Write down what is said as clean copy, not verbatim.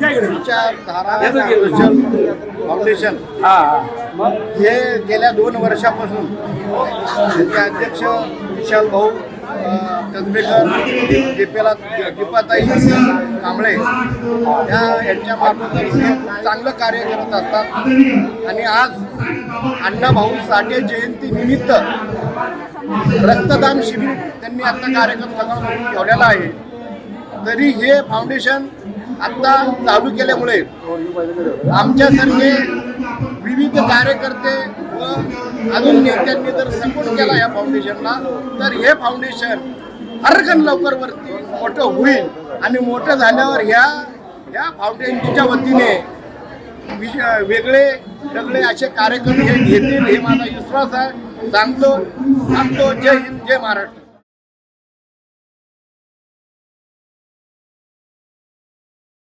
विचारधारा फाउंडेशन हे गेल्या 2 वर्षापासून त्याचे अध्यक्ष विशाल भाऊ कसबेकर, दीपाताई कांबळे यांच्या मार्फत चांगलं कार्य करत असतात। आणि आज अण्णाभाऊ साठे जयंती निमित्त रक्तदान शिबिर त्यांनी आता कार्यक्रम सकाळपासून ठेवलेला आहे। तरी हे फाउंडेशन आता चालू केल्यामुळे आमच्यासारखे विविध कार्यकर्ते व अजून नेत्यांनी जर सपोर्ट केला या फाउंडेशनला तर हे फाउंडेशन हरकन लवकर वरती मोठं होईल आणि मोठं झाल्यावर ह्या फाउंडेशनच्या वतीने वेगळे असे कार्यक्रम हे घेतील हे माझा विश्वास आहे। सांगतो जय हिंद, जय महाराष्ट्र।